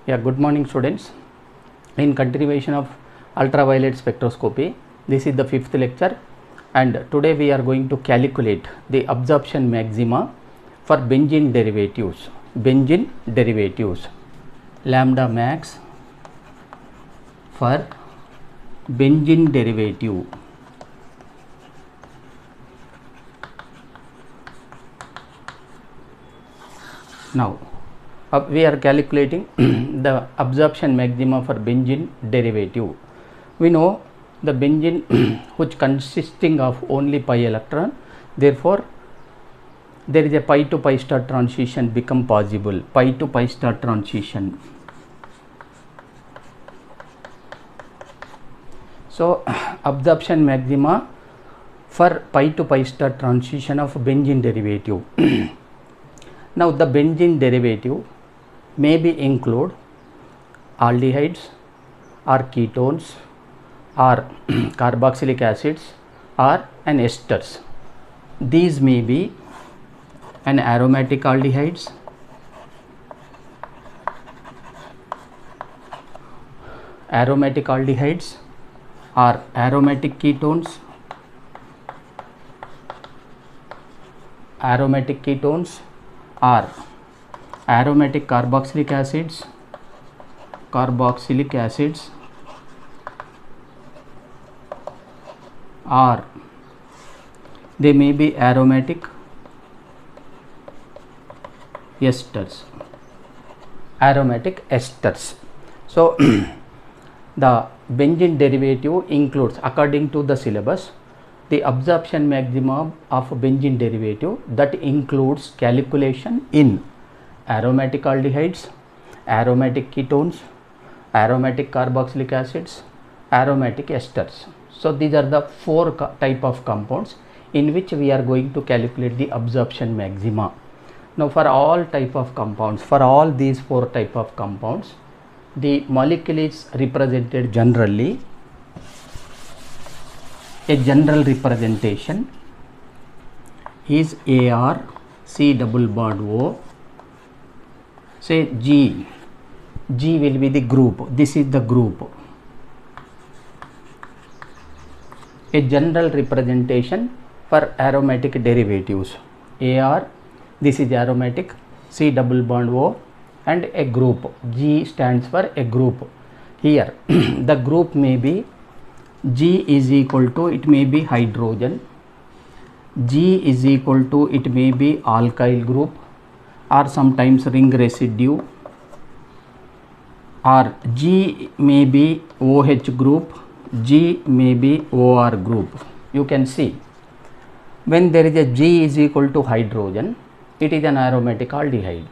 Yeah, good morning students. In continuation of ultraviolet spectroscopy, this is the fifth lecture, and today we are going to calculate the absorption maxima for benzene derivatives. Benzene derivatives, lambda max for benzene derivative. Now we are calculating the absorption maxima for benzene derivative. We know the benzene which consisting of only pi electron, therefore there is a pi to pi star transition become possible, pi to pi star transition. So absorption maxima for pi to pi star transition of benzene derivative. Now the benzene derivative may be include aldehydes or ketones or carboxylic acids or an esters. These may be an aromatic aldehydes, or aromatic ketones, or aromatic carboxylic acids, or they may be aromatic esters. So the benzene derivative includes, according to the syllabus, the absorption maximum of benzene derivative that includes calculation in aromatic aldehydes, aromatic ketones, aromatic carboxylic acids, aromatic esters. So these are the four type of compounds in which we are going to calculate the absorption maxima. Now for all type of compounds, for all these four type of compounds, the molecule is represented generally. A general representation is AR C double bond O. Say G will be the group. This is the group. A general representation for aromatic derivatives. AR, this is aromatic, C double bond O, and a group. G stands for a group. Here the group may be G is equal to, it may be hydrogen, G is equal to, it may be alkyl group, or sometimes ring residue, or G may be OH group, G may be OR group. You can see when there is a G is equal to hydrogen, it is an aromatic aldehyde.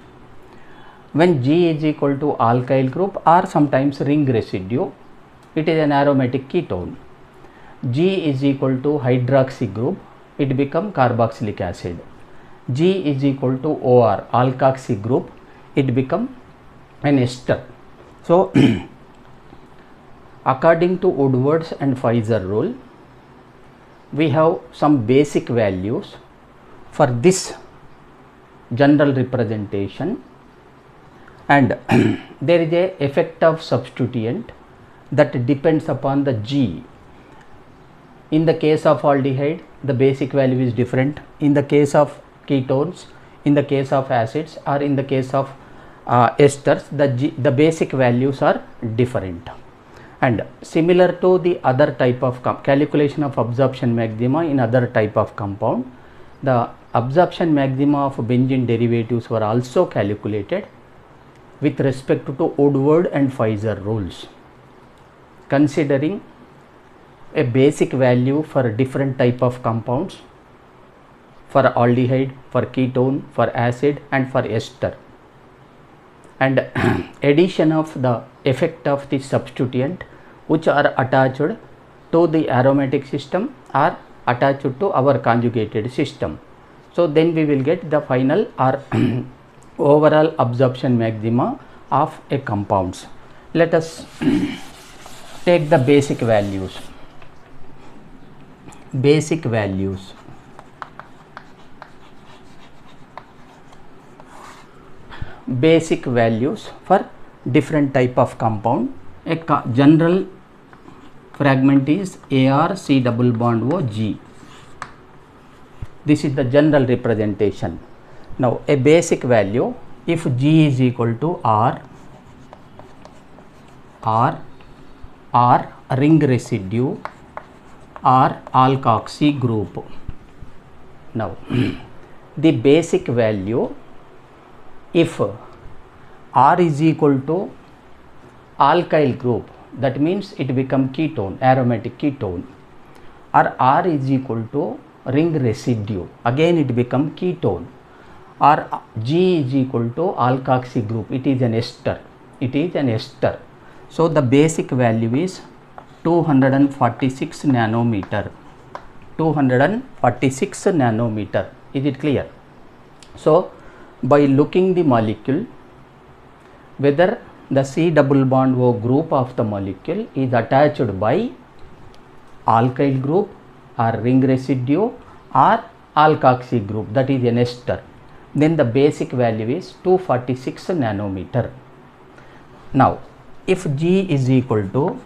When G is equal to alkyl group or sometimes ring residue, it is an aromatic ketone. G is equal to hydroxy group, it become carboxylic acid. G is equal to OR, alkoxy group, it become an ester. So according to Woodward's and Pfizer rule, we have some basic values for this general representation, and there is a effect of substituent that depends upon the G. In the case of aldehyde, the basic value is different. In the case of ketones, in the case of acids, or in the case of esters, the basic values are different. And similar to the other type of calculation of absorption maxima in other type of compound, the absorption maxima of benzene derivatives were also calculated with respect to Woodward and Pfizer rules, considering a basic value for different type of compounds, for aldehyde, for ketone, for acid, and for ester, and addition of the effect of the substituent which are attached to the aromatic system or attached to our conjugated system. So then we will get the final or overall absorption maxima of a compounds. Let us take the basic values. Basic values. basic values for different type of compound. A general fragment is AR C double bond O G. This is the general representation. Now a basic value, if G is equal to R ring residue or alkoxy group. Now the basic value, if R is equal to alkyl group, that means it become ketone, aromatic ketone, or R is equal to ring residue, again it become ketone, or G is equal to alkoxy group, it is an ester, So the basic value is 246 nanometer, is it clear? So by looking the molecule, whether the C double bond O group of the molecule is attached by alkyl group or ring residue or alkoxy group, that is an ester, then the basic value is 246 nanometer. Now if G is equal to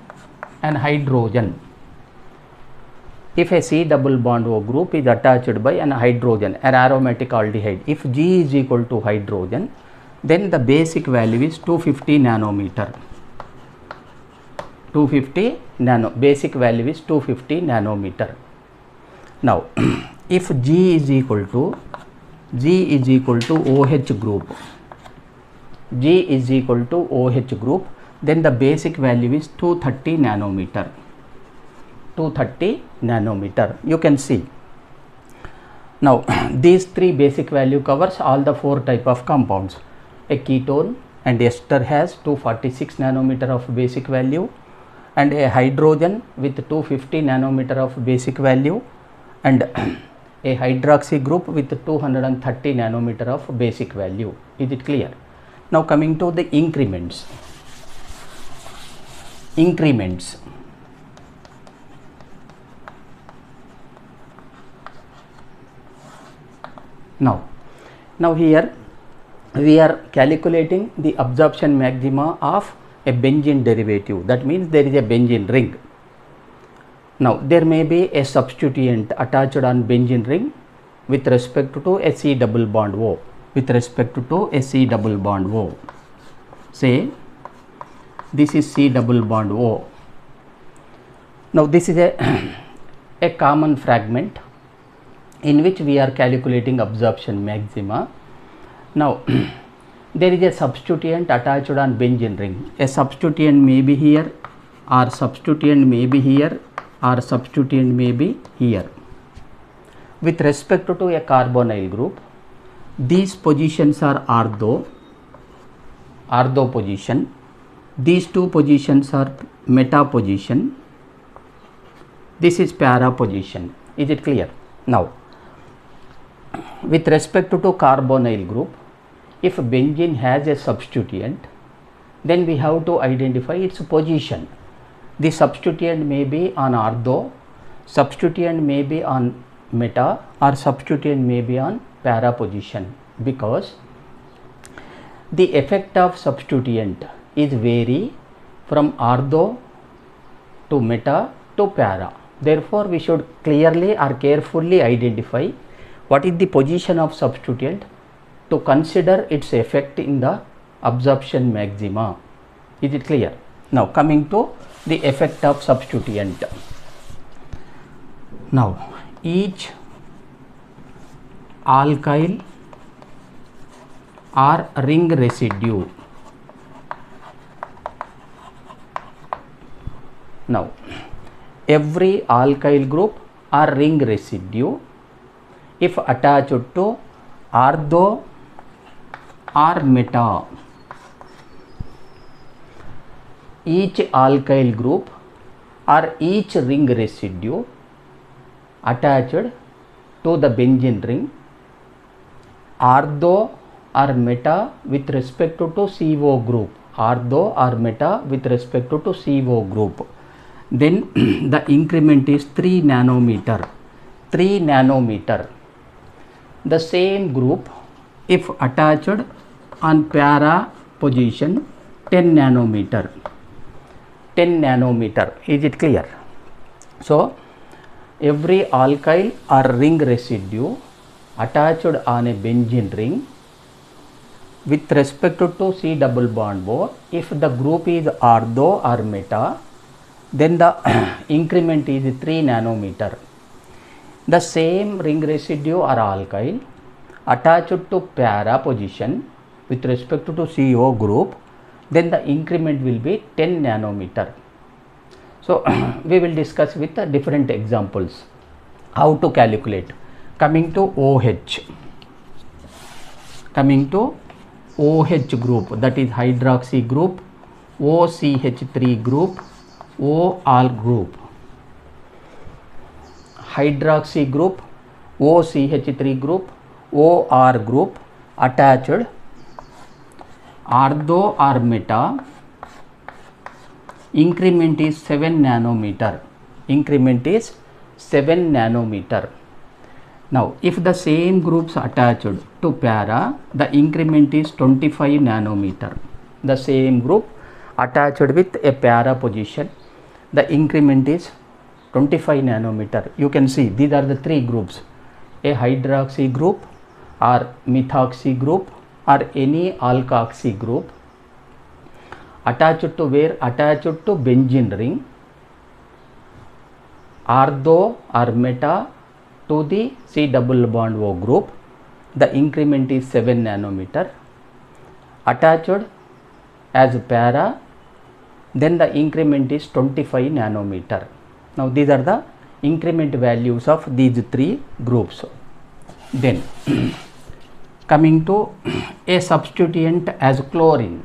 an hydrogen, if a C double bond O group is attached by an hydrogen, an aromatic aldehyde, if G is equal to hydrogen, then the basic value is 250 nanometer. Basic value is 250 nanometer. Now if G is equal to OH group, then the basic value is 230 nanometer. You can see. Now these three basic value covers all the four type of compounds. A ketone and ester has 246 nanometer of basic value, and a hydrogen with 250 nanometer of basic value, and a hydroxy group with 230 nanometer of basic value. Is it clear? Now coming to the increments. Now here we are calculating the absorption maxima of a benzene derivative, that means there is a benzene ring. Now there may be a substituent attached on benzene ring with respect to a C double bond O, say this is C double bond O. Now this is a common fragment in which we are calculating absorption maxima. Now there is a substituent attached on benzene ring. A substituent may be here, or substituent may be here, or substituent may be here. With respect to a carbonyl group, these positions are ortho position. These two positions are meta position. This is para position. Is it clear? Now with respect to carbonyl group, if benzene has a substituent, then we have to identify its position. The substituent may be on ortho, substituent may be on meta, or substituent may be on para position, because the effect of substituent is vary from ortho to meta to para. Therefore we should clearly or carefully identify what is the position of substituent to consider its effect in the absorption maxima. Is it clear? Now coming to the effect of substituent. Now each alkyl or ring residue. Now every alkyl group or ring residue, if attached to ortho or meta, each alkyl group or each ring residue attached to the benzene ring, ortho or meta with respect to CO group, then the increment is 3 nanometer. The same group if attached on para position, 10 nanometer. 10 nanometer. Is it clear? So every alkyl or ring residue attached on a benzene ring with respect to C double bond O, if the group is ortho or meta, then the increment is 3 nanometer. The same ring residue or alkyl attached to para position with respect to CO group, then the increment will be 10 nanometer. So we will discuss with different examples how to calculate. Coming to OH. Coming to OH group, that is hydroxy group, OCH3 group, OR group. Hydroxy group, OCH3 group, OR group attached ortho or meta, increment is 7 nanometer. Increment is 7 nanometer. Now if the same groups attached to para, the increment is 25 nanometer. The same group attached with a para position, the increment is 25 nanometer. You can see these are the three groups: a hydroxy group or methoxy group or any alkoxy group attached to where? Attached to benzene ring, ortho or meta to the C double bond O group. The increment is 7 nanometer. Attached as para, then the increment is 25 nanometer. Now these are the increment values of these three groups. Then coming to a substituent as chlorine.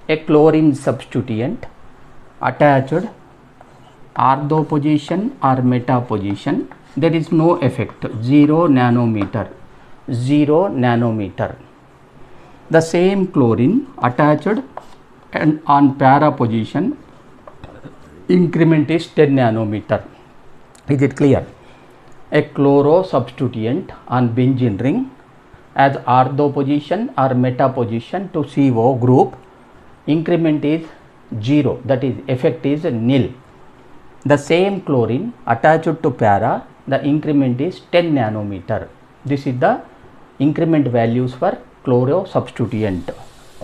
A chlorine substituent attached ortho position or meta position, there is no effect, 0 nanometer. 0 nanometer. The same chlorine attached and on para position, increment is 10 nanometer. Is it clear? A chloro substituent on benzene ring as ortho position or meta position to CO group, increment is 0, that is effect is nil. The same chlorine attached to para, the increment is 10 nanometer. This is the increment values for chloro substituent.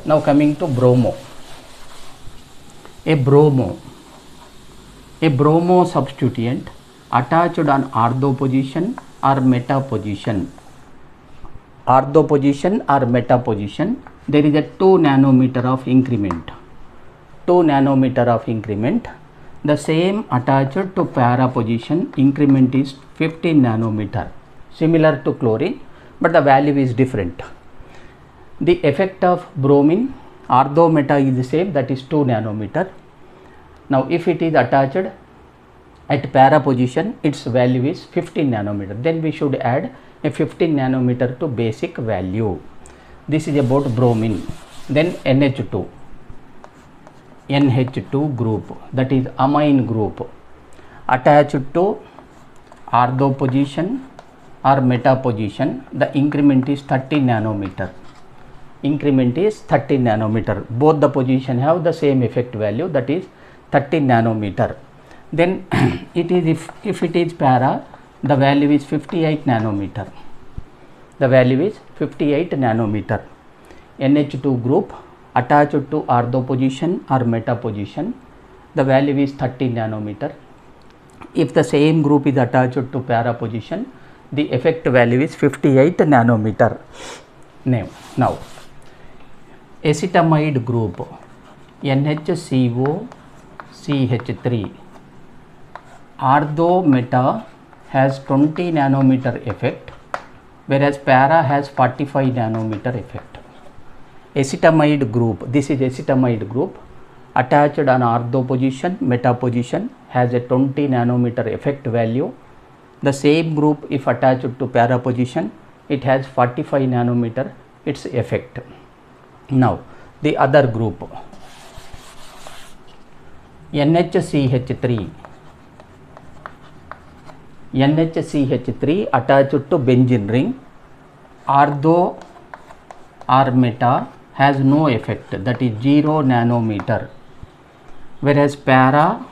Now coming to bromo. A bromo substituent attached on ortho position or meta position. Ortho position or meta position, there is a 2 nanometer of increment. 2 nanometer of increment. The same attached to para position, increment is 15 nanometer. Similar to chlorine, but the value is different. The effect of bromine, ortho meta is the same, that is 2 nanometer. Now if it is attached at para position, its value is 15 nanometer. Then we should add a 15 nanometer to basic value. This is about bromine. Then NH2. NH2 group, that is amine group, attached to ortho position or meta position, the increment is 30 nanometer. Increment is 30 nanometer. Both the position have the same effect value, that is 30 nanometer. Then it is if it is para, the value is 58 nanometer. The value is 58 nanometer. NH2 group attached to ortho position or meta position, the value is 30 nanometer. If the same group is attached to para position, the effect value is 58 nanometer. Now acetamide group, NHCO CH3, ortho meta has 20 nanometer effect, whereas para has 45 nanometer effect. Acetamide group, this is acetamide group, attached on ortho position, meta position, has a 20 nanometer effect value. The same group if attached to para position, it has 45 nanometer its effect. Now the other group, NHCH3. NHCH3 attached to benzene ring, ortho or meta has no effect, that is 0 nanometer, whereas para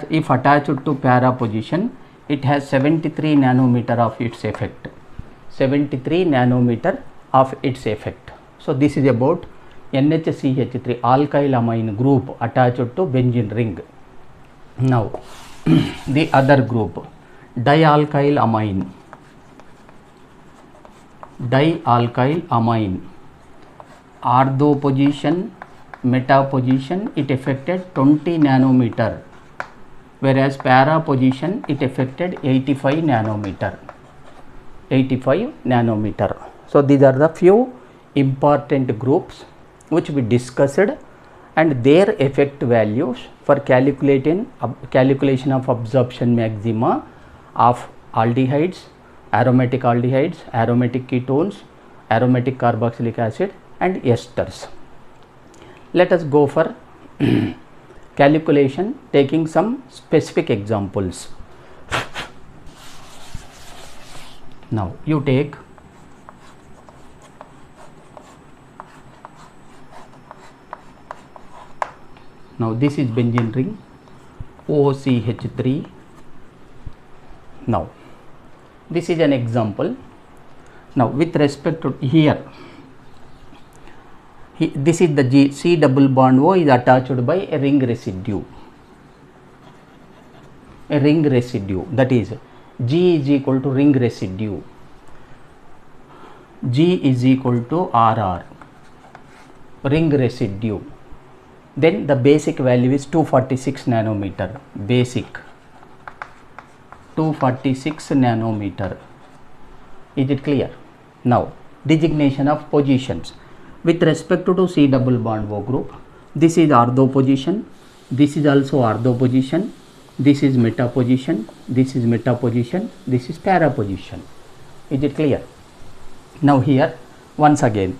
if attached to para position, it has 73 nanometer of its effect. 73 nanometer of its effect. So this is about NHCH3 alkyl amine group attached to benzene ring. Now the other group, dialkyl amine. Dialkyl amine, ortho position, meta position, it affected 20 nanometer, whereas para position it affected 85 nanometer. 85 nanometer. So these are the few important groups which we discussed and their effect values for calculation of absorption maxima of aldehydes, aromatic aldehydes, aromatic ketones, aromatic carboxylic acid and esters. Let us go for calculation taking some specific examples. Now you take now this is benzene ring OCH3. Now this is an example. Now with respect to here, this is the C double bond O is attached by a ring residue. A ring residue, that is G is equal to ring residue. G is equal to RR, ring residue. Then the basic value is 246 nanometer. Basic 246 nanometer. Is it clear? Now designation of positions with respect to C double bond O group. This is ortho position. This is also ortho position. This is meta position. This is meta position. This is para position. Is it clear? Now here once again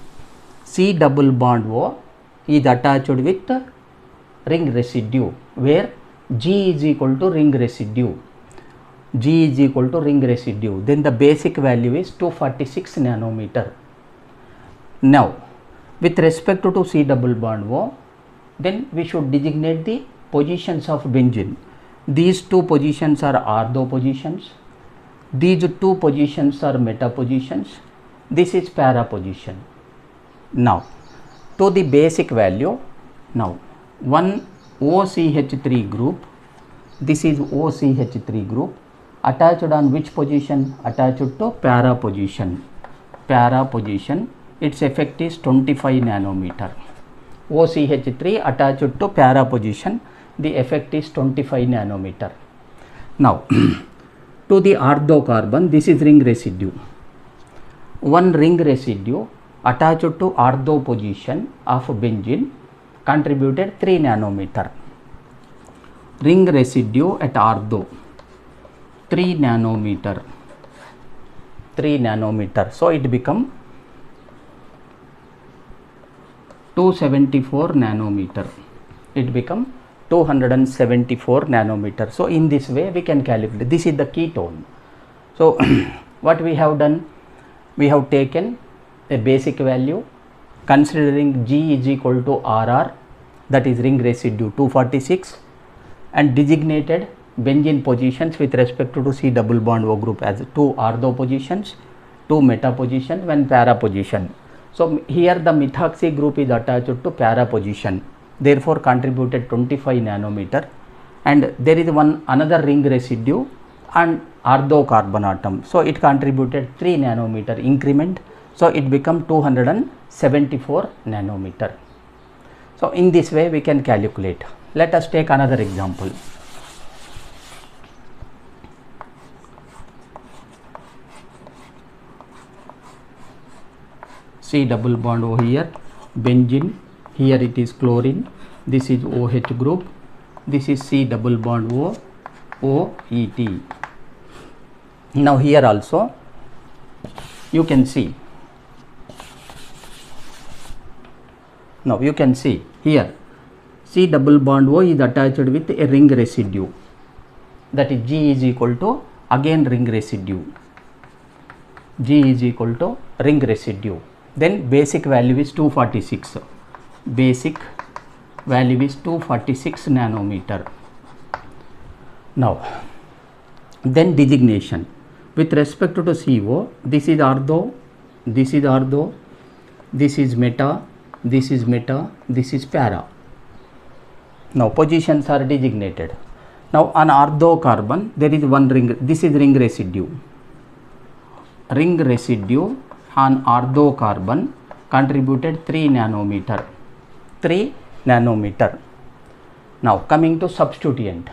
C double bond O is attached with ring residue where G is equal to ring residue. G is equal to ring residue. Then the basic value is 246 nanometer. Now with respect to C double bond O, then we should designate the positions of benzene. These two positions are ortho positions. These two positions are meta positions. This is para position. Now to the basic value, now one OCH3 group, this is OCH3 group attached on which position? Attached to para position. Para position, its effect is 25 nanometer. OCH3 attached to para position, the effect is 25 nanometer. Now to the ortho carbon, this is ring residue. One ring residue attached to ortho position of benzene contributed 3 nanometer. Ring residue at ortho 3 nanometer. 3 nanometer. So it become 274 nanometer. It become 274 nanometer. So in this way we can calculate. This is the ketone. So what we have done? We have taken a basic value considering G is equal to RR, that is ring residue 246, and designated benzene positions with respect to C double bond O group as 2 ortho positions, 2 meta position, 1 para position. So here the methoxy group is attached to para position, therefore contributed 25 nanometer, and there is another ring residue and ortho carbon atom, so it contributed 3 nanometer increment, so it become 274 nanometer. So in this way we can calculate. Let us take another example. C double bond O here, benzene, here it is chlorine, this is OH group, this is C double bond O, OET. Now here also you can see, now you can see here C double bond O is attached with a ring residue, that is G is equal to again ring residue. G is equal to ring residue. then basic value is 246. Basic value is 246 nanometer. Now, then designation. With respect to CO, this is ortho, this is ortho, this is meta, this is meta, this is para. Now, positions are designated. Now, on ortho carbon, there is one ring, this is ring residue. Ring residue on ortho carbon contributed 3 nanometer. 3 nanometer. Now, coming to substituent.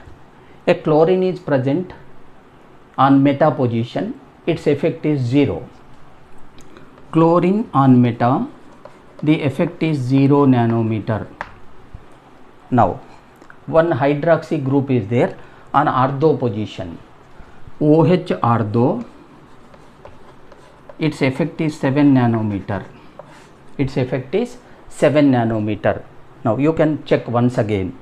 A chlorine is present on meta position, its effect is 0. Chlorine on meta, the effect is 0 nanometer. Now, one hydroxy group is there on ortho position. OH ortho, its effect is 7 nanometer. Its effect is 7 nanometer. Now, you can check once again.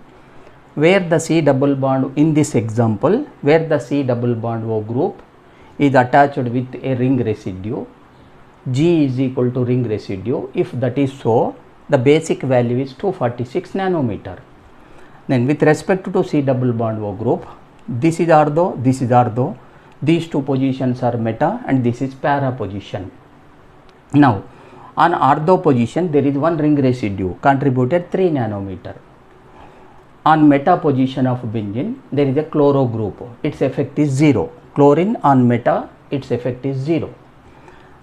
Where the C double bond, in this example, where the C double bond O group is attached with a ring residue, G is equal to ring residue. If that is so, the basic value is 246 nanometer. Then with respect to C double bond O group, this is ortho, this is ortho. These two positions are meta and this is para position. Now, on ortho position, there is one ring residue contributed 3 nanometer. On meta position of benzene, there is a chloro group, its effect is 0. Chlorine on meta, its effect is 0.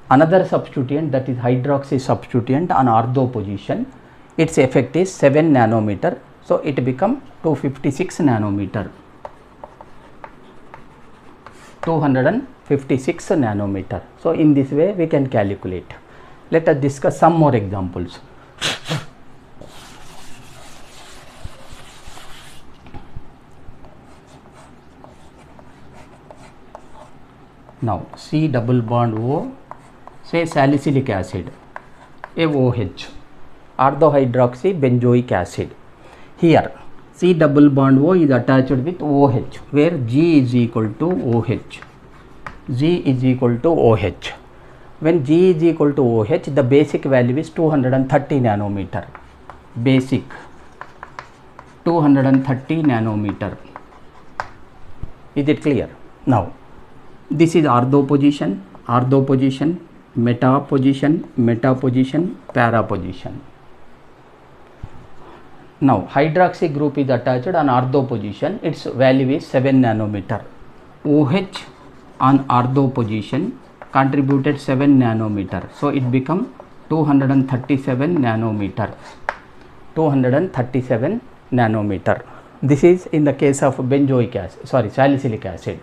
Another substituent, that is hydroxy substituent on ortho position, its effect is 7 nanometer. So, it become 256 nanometer. 256 nanometer. So, in this way we can calculate. Let us discuss some more examples. Now, C double bond O, say salicylic acid, AOH, orthohydroxy benzoic acid. Here, C double bond O is attached with OH, where G is equal to OH. G is equal to OH. When G is equal to OH, the basic value is 230 nanometer. Basic 230 nanometer. Is it clear? Now, this is ortho position, meta position, para position. Now, hydroxy group is attached on ortho position, its value is 7 nanometer. OH on ortho position contributed 7 nanometer. So, it become 237 nanometer. 237 nanometer. This is in the case of benzoic acid, sorry, salicylic acid.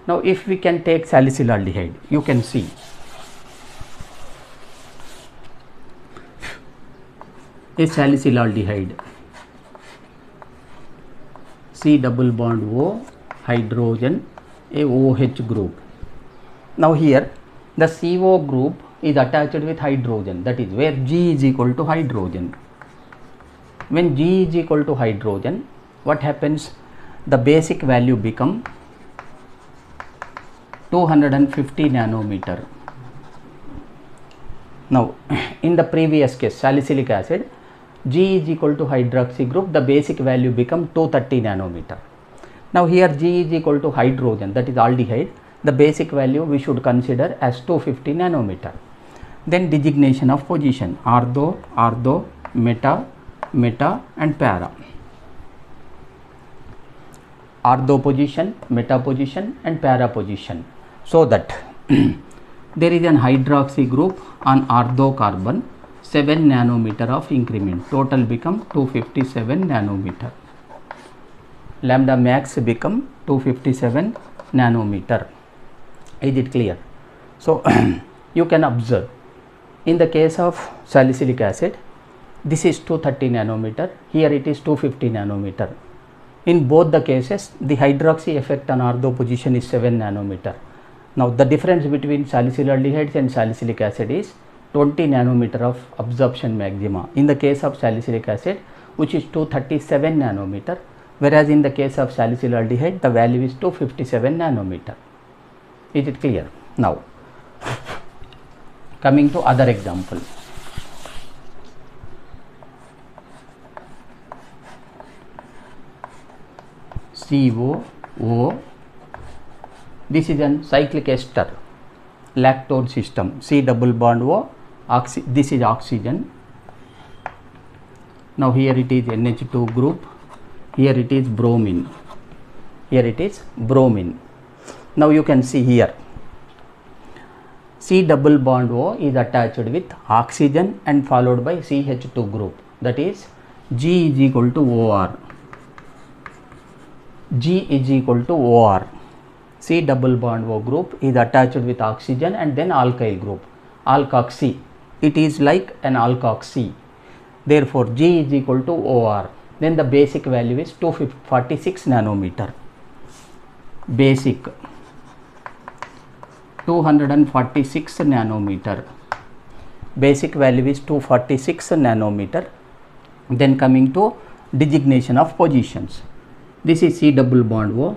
Now, if we can take salicylaldehyde, you can see a salicylaldehyde, C double bond O, hydrogen, a OH group. Now, here the CO group is attached with hydrogen, that is where G is equal to hydrogen. When G is equal to hydrogen, what happens? The basic value become 250 nanometer. Now, in the previous case, salicylic acid, G is equal to hydroxy group, the basic value become 230 nanometer. Now, here G is equal to hydrogen, that is aldehyde, the basic value we should consider as 250 nanometer. Then designation of position, ortho, meta and para. Ortho position, meta position and para position. So that there is an hydroxy group on ortho carbon, 7 nanometer of increment, total become 257 nanometer. Lambda max become 257 nanometer. Is it clear? So, you can observe in the case of salicylic acid, this is 230 nanometer, here it is 250 nanometer. In both the cases, the hydroxy effect on ortho position is 7 nanometer. Now, the difference between salicylaldehydes and salicylic acid is 20 nanometer of absorption maxima. In the case of salicylic acid, which is 237 nanometer, whereas in the case of salicylaldehyde, the value is 257 nanometer. Is it clear? Now, Coming to other example. COO. This is an cyclic ester lactose system. C double bond O. This is oxygen. Now here it is NH2 group. Here it is bromine. Here it is bromine. Now you can see here C double bond O is attached with oxygen and followed by CH2 group, that is G is equal to OR. G is equal to OR. C double bond O group is attached with oxygen and then alkyl group, alkoxy. It is like an alkoxy. Therefore G is equal to OR. Then the basic value is 246 nanometer. Basic 246 nanometer. Basic value is 246 nanometer. Then coming to designation of positions. This is C double bond O.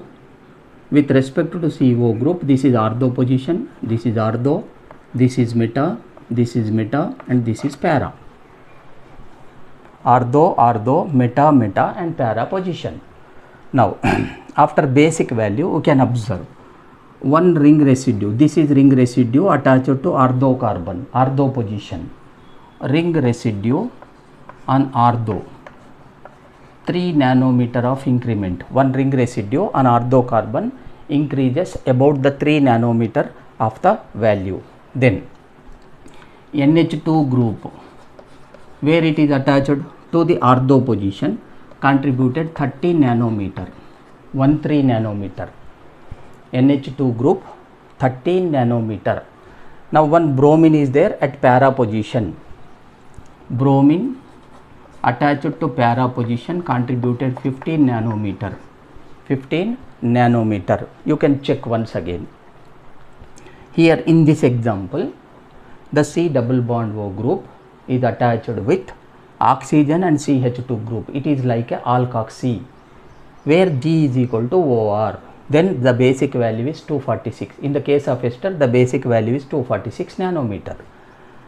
With respect to CO group, this is ortho position, this is ortho, this is meta, and this is para. Ortho, meta, and para position. Now, after basic value, we can observe one ring residue. This is ring residue attached to ortho carbon, ortho position. Ring residue on ortho. 3 nanometer of increment. One ring residue on ortho carbon increases about the 3 nanometer of the value. Then NH2 group, where it is attached to the ortho position, contributed 30 nanometer. 13 nanometer. NH2 group 13 nanometer. Now one bromine is there at para position. Bromine attached to para position contributed 15 nanometer. 15 nanometer. You can check once again. Here in this example, the C double bond O group is attached with oxygen and CH2 group. It is like a alkoxy, where G is equal to OR. Then the basic value is 246. In the case of ester, the basic value is 246 nanometer.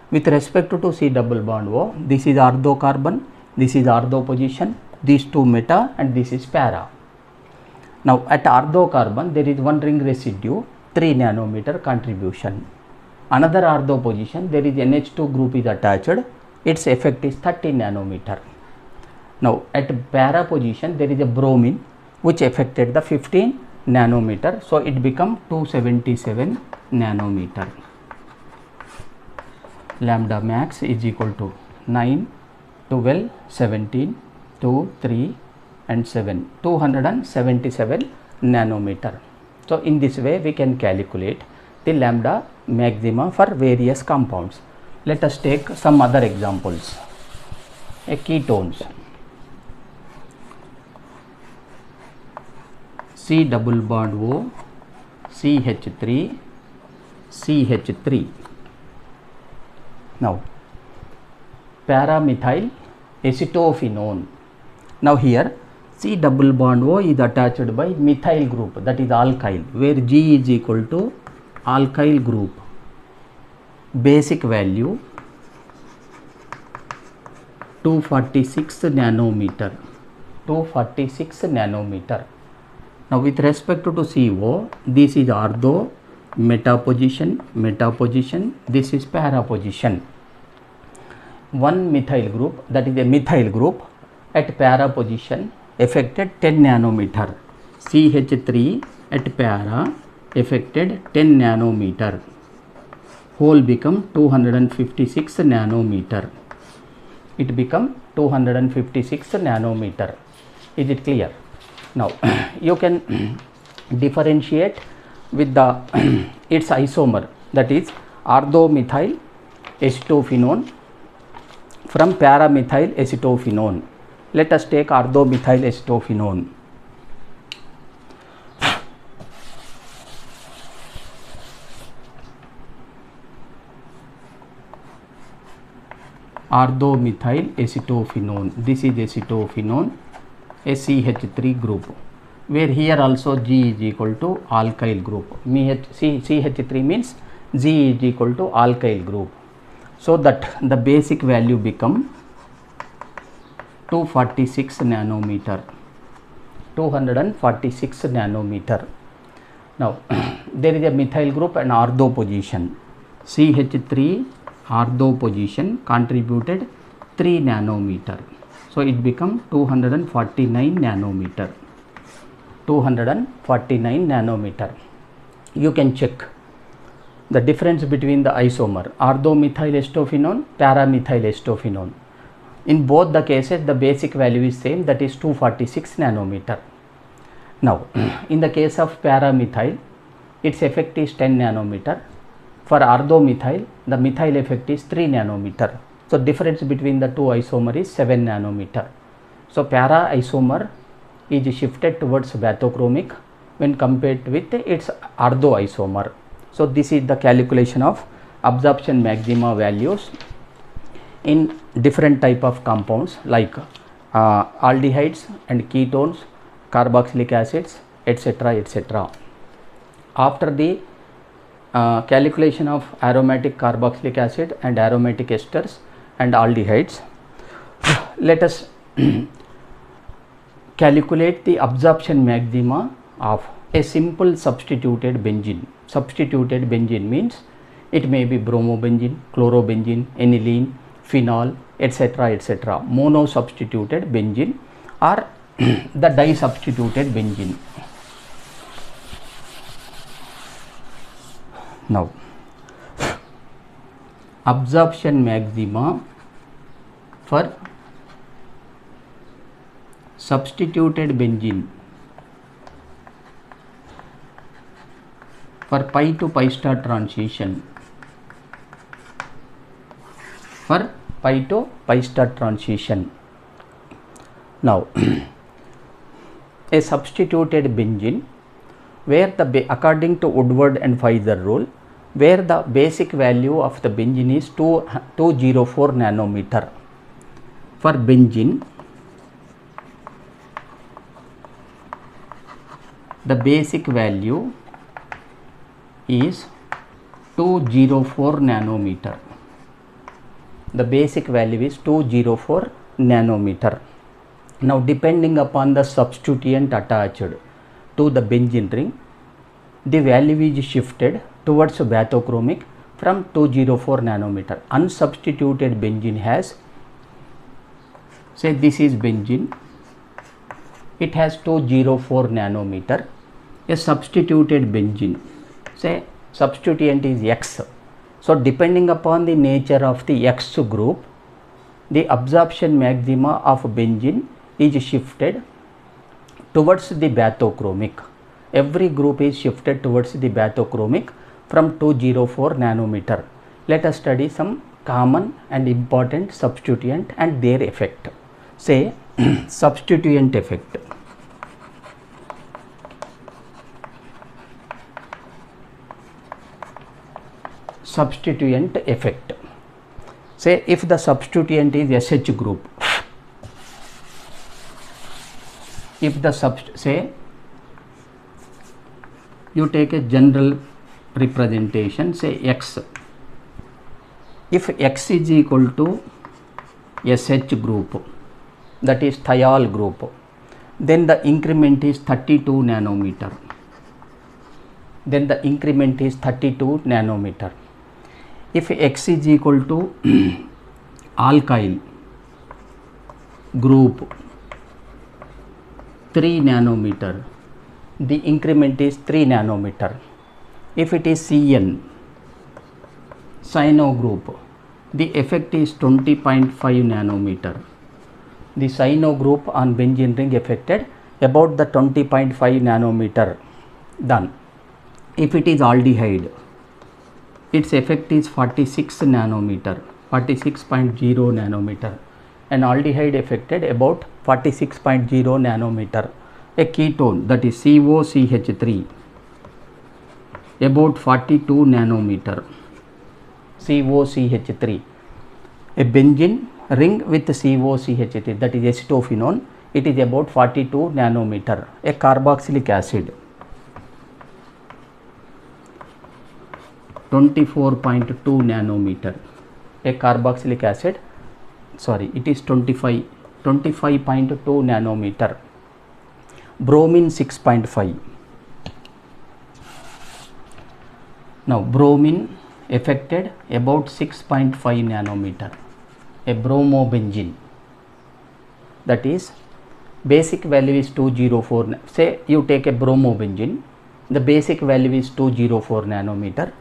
With respect to C double bond O, this is ortho carbon, this is ortho position, these two meta, and this is para. Now at ortho carbon there is one ring residue, 3 nanometer contribution. Another ortho position there is NH2 group is attached, its effect is 30 nanometer. Now at para position there is a bromine which affected the 15 nanometer, so it become 277 nanometer. Lambda max is equal to 9, 12, 17, 2, 3 and 7, 277 nanometer. So in this way we can calculate the lambda maxima for various compounds. Let us take some other examples. Ketones. C double bond O, CH3, CH3. Now paramethyl acetophenone. Now here C double bond O is attached by methyl group, that is alkyl, where G is equal to alkyl group. Basic value 246 nanometer. 246 nanometer. Now with respect to CO, this is ortho, meta position, this is para position. One methyl group, that is a methyl group at para position affected 10 nanometer. CH3 at para affected 10 nanometer. Whole become 256 nanometer. It become 256 nanometer. Is it clear? Now you can differentiate with the its isomer, that is orthomethyl acetophenone from paramethyl acetophenone. Let us take orthomethyl acetophenone. Orthomethyl acetophenone. This is acetophenone, a CH3 group, where here also G is equal to alkyl group. CH3 means G is equal to alkyl group. so that the basic value become 246 nanometer. 246 nanometer. Now there is a methyl group and ortho position. CH3 ortho position contributed 3 nanometer. So it become 249 nanometer. 249 nanometer. You can check the difference between the isomer orthomethyl estophenone, paramethyl estophenone. In both the cases the basic value is same, that is 246 nanometer. Now in the case of paramethyl, its effect is 10 nanometer. For orthomethyl, the methyl effect is 3 nanometer. So difference between the two isomer is 7 nanometer. So para isomer is shifted towards bathochromic when compared with its ortho isomer. So this is the calculation of absorption maxima values in different type of compounds like aldehydes and ketones, carboxylic acids, etc., etc. After the calculation of aromatic carboxylic acid and aromatic esters and aldehydes, let us calculate the absorption maxima of a simple substituted benzene. Substituted benzene means it may be bromobenzene, chlorobenzene, aniline, phenol, etc., etc. Mono substituted benzene or the disubstituted benzene. Now absorption maxima for substituted benzene for pi to pi star transition. For pi to pi star transition. Now a substituted benzene where the according to Woodward and Pfizer rule, where the basic value of the benzene is 204 nanometer. For benzene, the basic value is 204 nanometer. The basic value is 204 nanometer. Now depending upon the substituent attached to the benzene ring, the value is shifted towards bathochromic from 204 nanometer. Unsubstituted benzene has, say this is benzene, it has 204 nanometer. A substituted benzene, say substituent is X. So depending upon the nature of the X group, the absorption maxima of benzene is shifted towards the bathochromic. Every group is shifted towards the bathochromic from 204 nanometer. Let us study some common and important substituent and their effect. Say substituent effect. Substituent effect. Say if the substituent is SH group, if the say you take a general representation, say X. If X is equal to SH group, that is thiol group, then the increment is 32 nanometer. Then the increment is 32 nanometer. If X is equal to alkyl group 3 nanometer, the increment is 3 nanometer. If it is CN, cyano group, the effect is 20.5 nanometer. The cyano group on benzene ring affected about the 20.5 nanometer done. If it is aldehyde, its effect is 46 nanometer, 46.0 nanometer. An aldehyde affected about 46.0 nanometer. A ketone, that is COCH3, about 42 nanometer. COCH3. A benzene ring with COCH3, that is acetophenone, it is about 42 nanometer. A carboxylic acid, 24.2 nanometer. a carboxylic acid, sorry, it is 25.2 nanometer, bromine 6.5. Now bromine affected about 6.5 nanometer, a bromobenzene, that is basic value is 204. Say you take a bromobenzene, the basic value is 204 nanometer,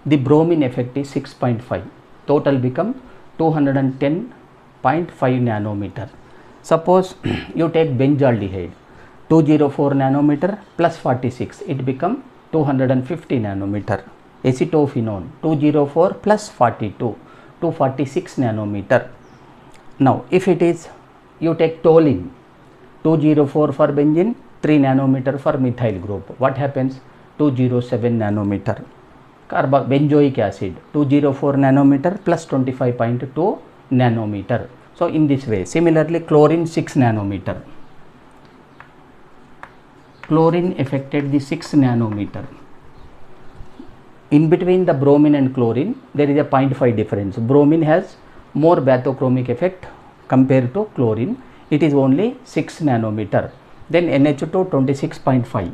the bromine effect is 6.5, total become 210.5 nanometer. Suppose you take benzaldehyde, 204 nanometer plus 46, it become 250 nanometer. Acetophenone, 204 plus 42, 246 nanometer. Now if it is, you take toluene, 204 for benzene, 3 nanometer for methyl group, what happens? 207 nanometer. Benzoic acid, 204 nanometer plus 25.2 nanometer. So in this way. Similarly chlorine 6 nanometer. Chlorine affected the 6 nanometer. In between the bromine and chlorine there is a 0.5 difference. Bromine has more bathochromic effect compared to chlorine, it is only 6 nanometer. Then NH2 26.5,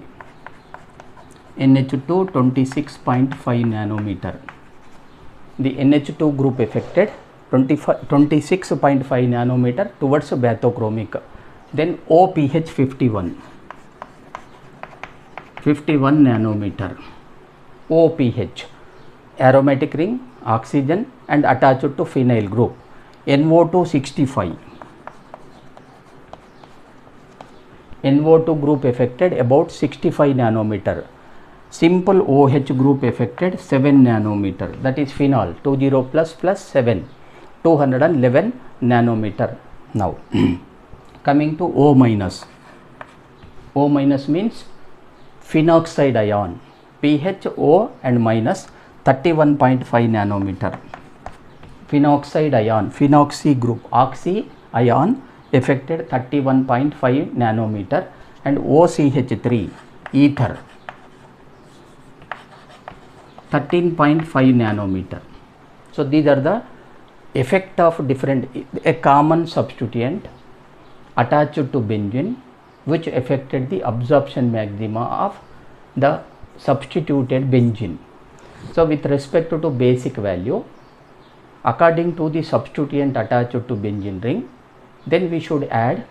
NH2 26.5 nanometer. The NH2 group affected 26.5 nanometer towards bathochromic. Then OPH 51 nanometer. OPH, aromatic ring, oxygen and attached to phenyl group. NO2 65, NO2 group affected about 65 nanometer. Simple OH group affected 7 nanometer, that is phenol 20 plus 7, 211 nanometer. Now coming to O minus. O minus means phenoxide ion, pH O and minus 31.5 nanometer. Phenoxide ion, phenoxy group, oxy ion affected 31.5 nanometer, and OCH3 ether 13.5 nanometer. So these are the effect of different, a common substituent attached to benzene which affected the absorption maxima of the substituted benzene. So with respect to basic value, according to the substituent attached to benzene ring, then we should add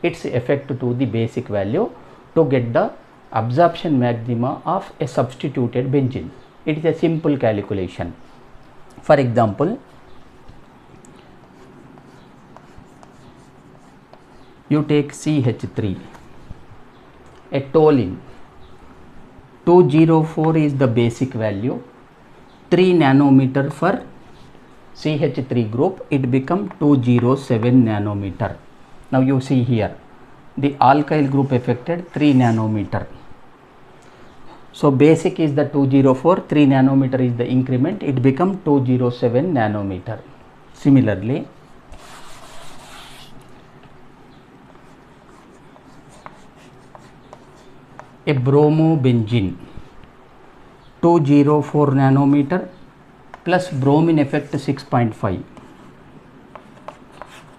its effect to the basic value to get the absorption maxima of a substituted benzene. It is a simple calculation. For example, you take CH3, a toluene, 204 is the basic value, 3 nanometer for CH3 group, it become 207 nanometer. Now you see here, the alkyl group affected 3 nanometer. So basic is the 204, 3 nanometer is the increment, it become 207 nanometer. Similarly, a bromobenzene, 204 nanometer plus bromine effect 6.5,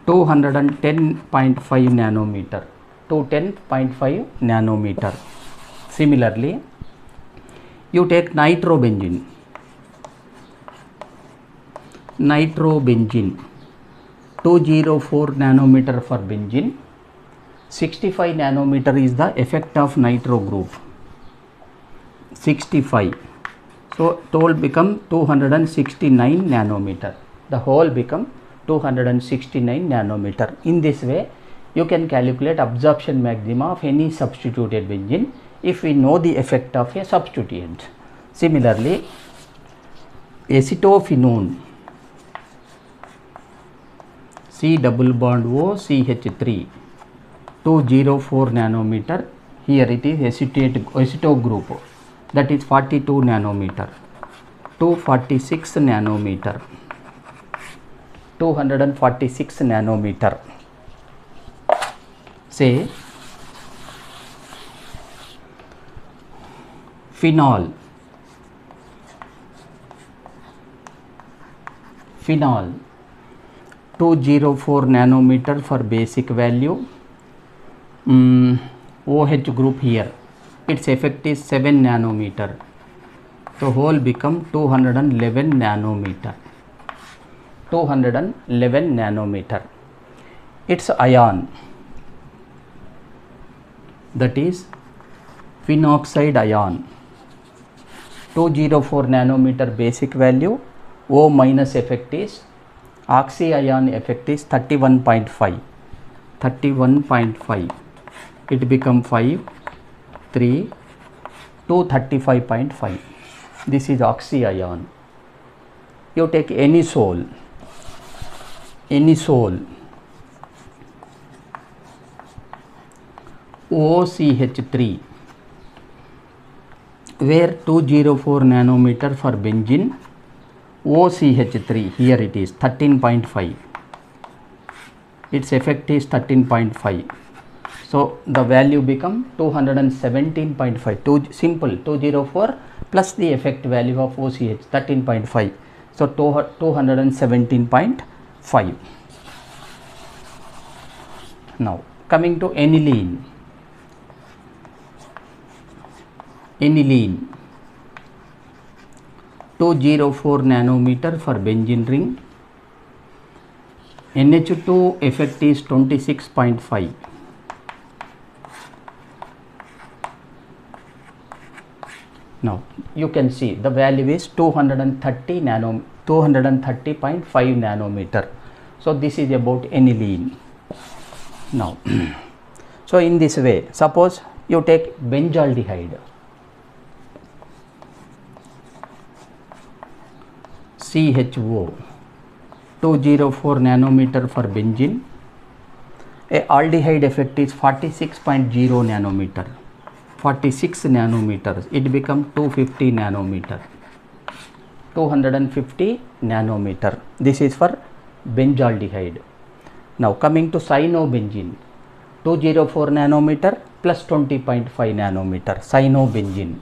210.5 nanometer, 210.5 nanometer. Similarly, you take nitrobenzene, 204 nanometer for benzene, 65 nanometer is the effect of nitro group, 65. So total become 269 nanometer, the whole become 269 nanometer. In this way you can calculate absorption maxima of any substituted benzene if we know the effect of a substituent. Similarly, acetophenone, C double bond O CH3, 204 nanometer, here it is aceto group, that is 42 nanometer, 246 nanometer, 246 nanometer. Say phenol, phenol 204 nanometer for basic value. OH group here, its effect is 7 nanometer, so whole become 211 nanometer. 211 nanometer. Its ion, that is phenoxide ion, 204 nanometer basic value. O minus effect is oxy ion effect is 31.5. 31.5. It become 5, 3, 235.5. This is oxy ion. You take any sol, OCH3, where 204 nanometer for benzene, OCH3, here it is 13.5. Its effect is 13.5. So the value become 217.5. Simple 204 plus the effect value of OCH 13.5. So 217.5. Now coming to aniline. Aniline 204 nanometer for benzene ring. NH2 effect is 26.5. Now you can see the value is 230.5 nanometer. So this is about aniline. Now so in this way, suppose you take benzaldehyde, CHO, 204 nanometer for benzene. A aldehyde effect is 46.0 nanometer. 46 nanometers, it become 250 nanometer. 250 nanometer. This is for benzaldehyde. Now coming to cyanobenzene, 204 nanometer plus 20.5 nanometer. Cyanobenzene.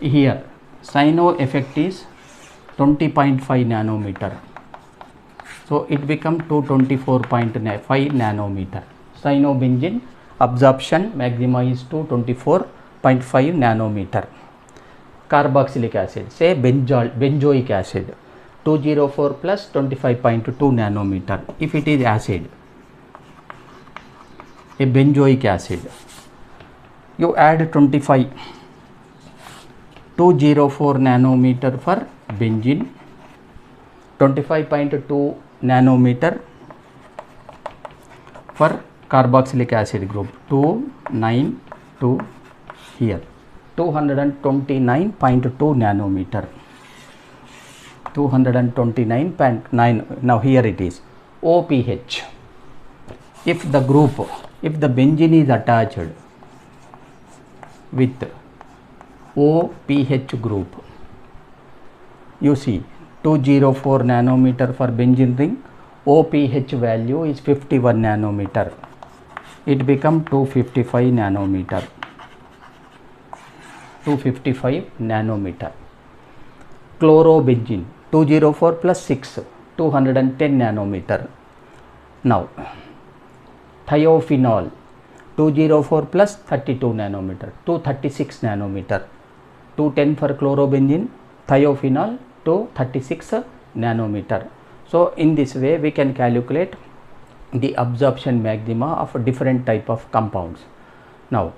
Here cyano effect is 20.5 nanometer. So it become 224.5 nanometer. Cyanobenzene absorption maxima is 224.5 nanometer. Carboxylic acid, say benzoic acid, 204 plus 25.2 nanometer. If it is acid, a benzoic acid, you add 25, 204 nanometer for benzene, 25.2 nanometer for carboxylic acid group, 292 here, 229.2 nanometer, 229.9. Now here it is OPH. If the benzene is attached with OPH group, you see 204 nanometer for benzene ring, OPH value is 51 nanometer. It become 255 nanometer. 255 nanometer. Chlorobenzene, 204 plus 6, 210 nanometer. Now thiophenol, 204 plus 32 nanometer, 236 nanometer. 210 for chlorobenzene, thiophenol 236 nanometer. So in this way we can calculate the absorption maxima of different type of compounds. Now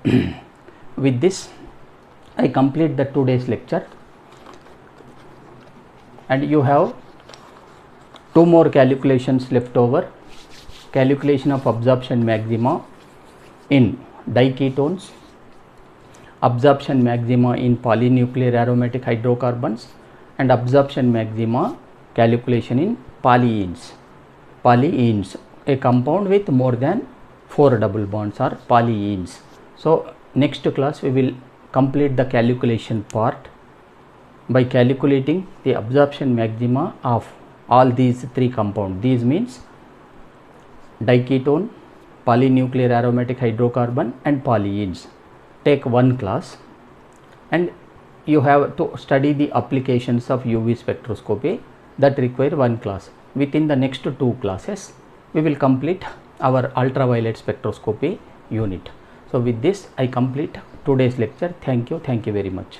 with this I complete the today's lecture, and you have 2 more calculations left over. Calculation of absorption maxima in diketones, absorption maxima in polynuclear aromatic hydrocarbons, and absorption maxima calculation in polyenes. Polyenes, a compound with more than 4 double bonds are polyenes. So next class we will complete the calculation part by calculating the absorption maxima of all these 3 compounds. These means diketone, polynuclear aromatic hydrocarbon and polyenes. Take one class, and you have to study the applications of UV spectroscopy that require one class. Within the next 2 classes, we will complete our ultraviolet spectroscopy unit. So with this I complete today's lecture. Thank you very much.